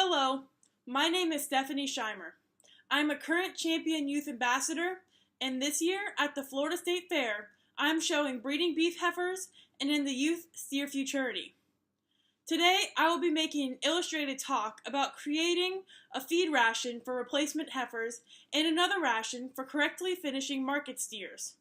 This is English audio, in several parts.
Hello, my name is Stephanie Shimer. I'm a current champion youth ambassador, and this year at the Florida State Fair, I'm showing breeding beef heifers and in the youth steer futurity. Today, I will be making an illustrated talk about creating a feed ration for replacement heifers and another ration for correctly finishing market steers,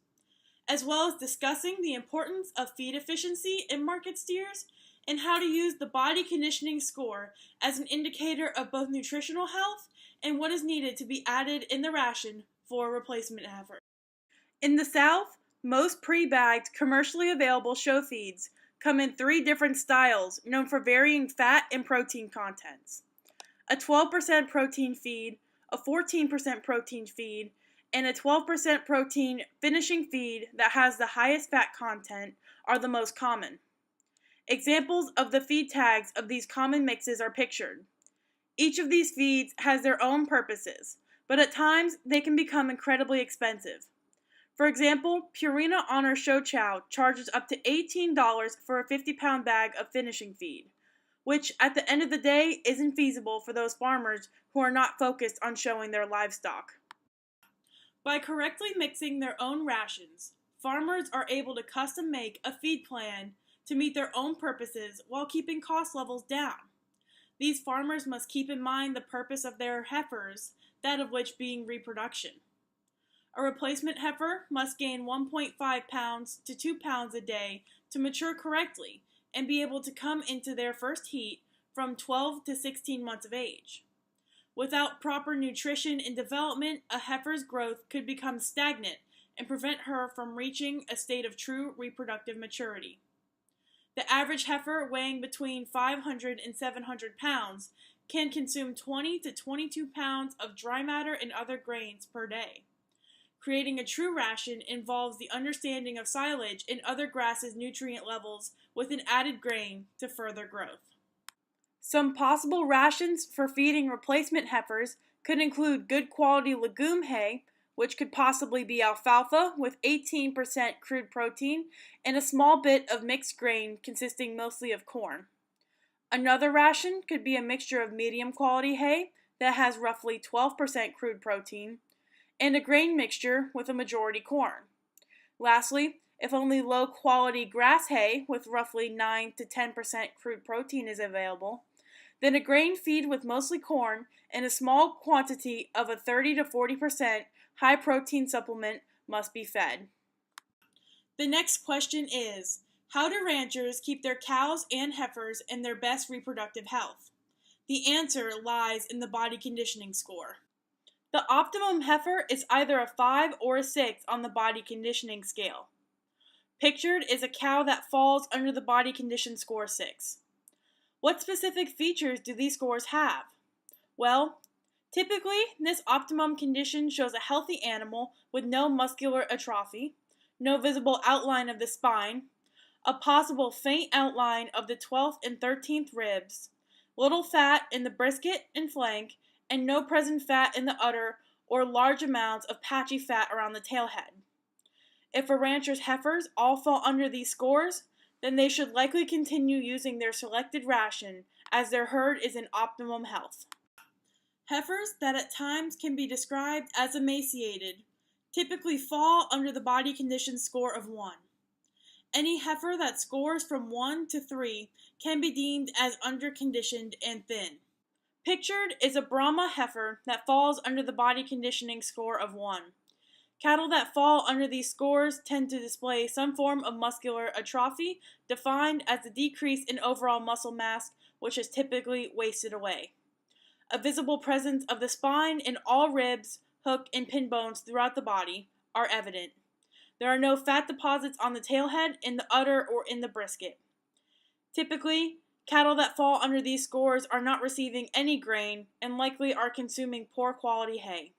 as well as discussing the importance of feed efficiency in market steers and how to use the body conditioning score as an indicator of both nutritional health and what is needed to be added in the ration for a replacement heifer. In the South, most pre-bagged commercially available show feeds come in 3 different styles known for varying fat and protein contents. A 12% protein feed, a 14% protein feed, and a 12% protein finishing feed that has the highest fat content are the most common. Examples of the feed tags of these common mixes are pictured. Each of these feeds has their own purposes, but at times they can become incredibly expensive. For example, Purina Honor Show Chow charges up to $18 for a 50-pound bag of finishing feed, which at the end of the day isn't feasible for those farmers who are not focused on showing their livestock. By correctly mixing their own rations, farmers are able to custom make a feed plan to meet their own purposes while keeping cost levels down. These farmers must keep in mind the purpose of their heifers, that of which being reproduction. A replacement heifer must gain 1.5 pounds to 2 pounds a day to mature correctly and be able to come into their first heat from 12 to 16 months of age. Without proper nutrition and development, a heifer's growth could become stagnant and prevent her from reaching a state of true reproductive maturity. The average heifer weighing between 500 and 700 pounds can consume 20 to 22 pounds of dry matter and other grains per day. Creating a true ration involves the understanding of silage and other grasses' nutrient levels with an added grain to further growth. Some possible rations for feeding replacement heifers could include good quality legume hay, which could possibly be alfalfa with 18% crude protein and a small bit of mixed grain consisting mostly of corn. Another ration could be a mixture of medium quality hay that has roughly 12% crude protein and a grain mixture with a majority corn. Lastly, if only low quality grass hay with roughly 9 to 10% crude protein is available, then a grain feed with mostly corn and a small quantity of a 30 to 40% high protein supplement must be fed. The next question is, how do ranchers keep their cows and heifers in their best reproductive health? The answer lies in the body conditioning score. The optimum heifer is either a 5 or a 6 on the body conditioning scale. Pictured is a cow that falls under the body condition score 6. What specific features do these scores have? Well, typically, this optimum condition shows a healthy animal with no muscular atrophy, no visible outline of the spine, a possible faint outline of the 12th and 13th ribs, little fat in the brisket and flank, and no present fat in the udder or large amounts of patchy fat around the tailhead. If a rancher's heifers all fall under these scores, then they should likely continue using their selected ration as their herd is in optimum health. Heifers that at times can be described as emaciated typically fall under the body condition score of 1. Any heifer that scores from 1 to 3 can be deemed as underconditioned and thin. Pictured is a Brahma heifer that falls under the body conditioning score of 1. Cattle that fall under these scores tend to display some form of muscular atrophy, defined as the decrease in overall muscle mass, which is typically wasted away. A visible presence of the spine in all ribs, hook, and pin bones throughout the body are evident. There are no fat deposits on the tailhead, in the udder, or in the brisket. Typically, cattle that fall under these scores are not receiving any grain and likely are consuming poor quality hay.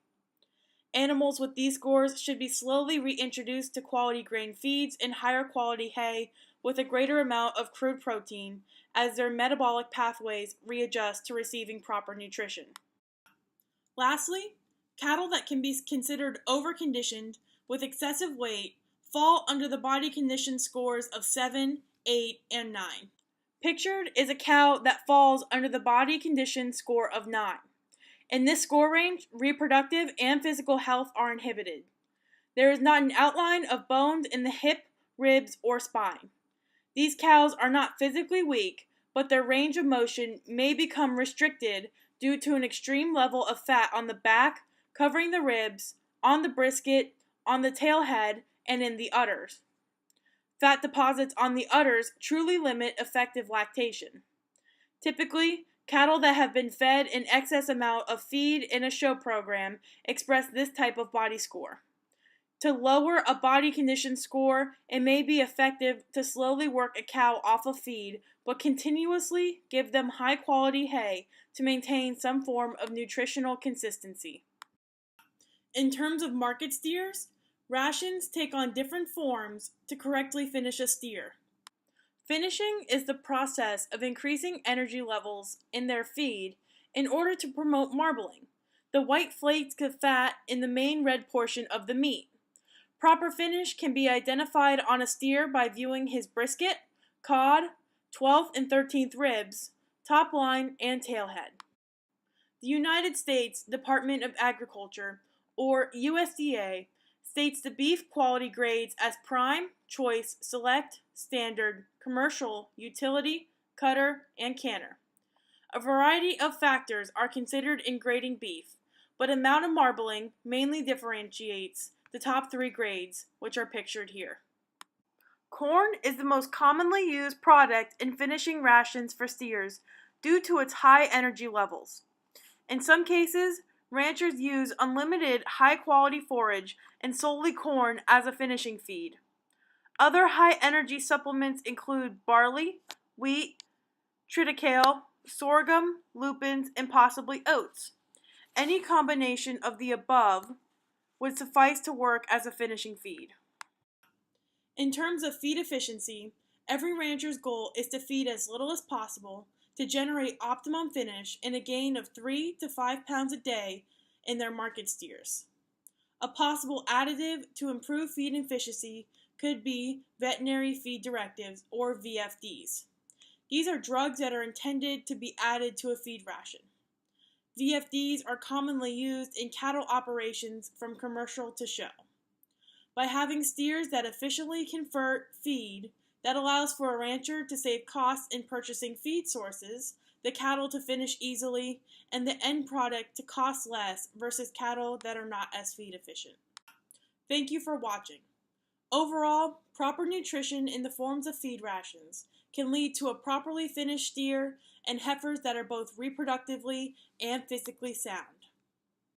Animals with these scores should be slowly reintroduced to quality grain feeds and higher quality hay with a greater amount of crude protein as their metabolic pathways readjust to receiving proper nutrition. Lastly, cattle that can be considered overconditioned with excessive weight fall under the body condition scores of 7, 8, and 9. Pictured is a cow that falls under the body condition score of 9. In this score range, reproductive and physical health are inhibited. There is not an outline of bones in the hip, ribs, or spine. These cows are not physically weak, but their range of motion may become restricted due to an extreme level of fat on the back, covering the ribs, on the brisket, on the tail head, and in the udders. Fat deposits on the udders truly limit effective lactation. Typically, cattle that have been fed an excess amount of feed in a show program express this type of body score. To lower a body condition score, it may be effective to slowly work a cow off of feed, but continuously give them high-quality hay to maintain some form of nutritional consistency. In terms of market steers, rations take on different forms to correctly finish a steer. Finishing is the process of increasing energy levels in their feed in order to promote marbling, the white flakes of fat in the main red portion of the meat. Proper finish can be identified on a steer by viewing his brisket, cod, 12th and 13th ribs, top line, and tailhead. The United States Department of Agriculture, or USDA, states the beef quality grades as prime, choice, select, standard, commercial, utility, cutter, and canner. A variety of factors are considered in grading beef, but amount of marbling mainly differentiates the top 3 grades, which are pictured here. Corn is the most commonly used product in finishing rations for steers due to its high energy levels. In some cases, ranchers use unlimited high-quality forage and solely corn as a finishing feed. Other high-energy supplements include barley, wheat, triticale, sorghum, lupins, and possibly oats. Any combination of the above would suffice to work as a finishing feed. In terms of feed efficiency, every rancher's goal is to feed as little as possible to generate optimum finish and a gain of 3 to 5 pounds a day in their market steers. A possible additive to improve feed efficiency could be veterinary feed directives, or VFDs. These are drugs that are intended to be added to a feed ration. VFDs are commonly used in cattle operations from commercial to show. By having steers that efficiently convert feed that allows for a rancher to save costs in purchasing feed sources, the cattle to finish easily, and the end product to cost less versus cattle that are not as feed efficient. Thank you for watching. Overall, proper nutrition in the forms of feed rations can lead to a properly finished steer and heifers that are both reproductively and physically sound.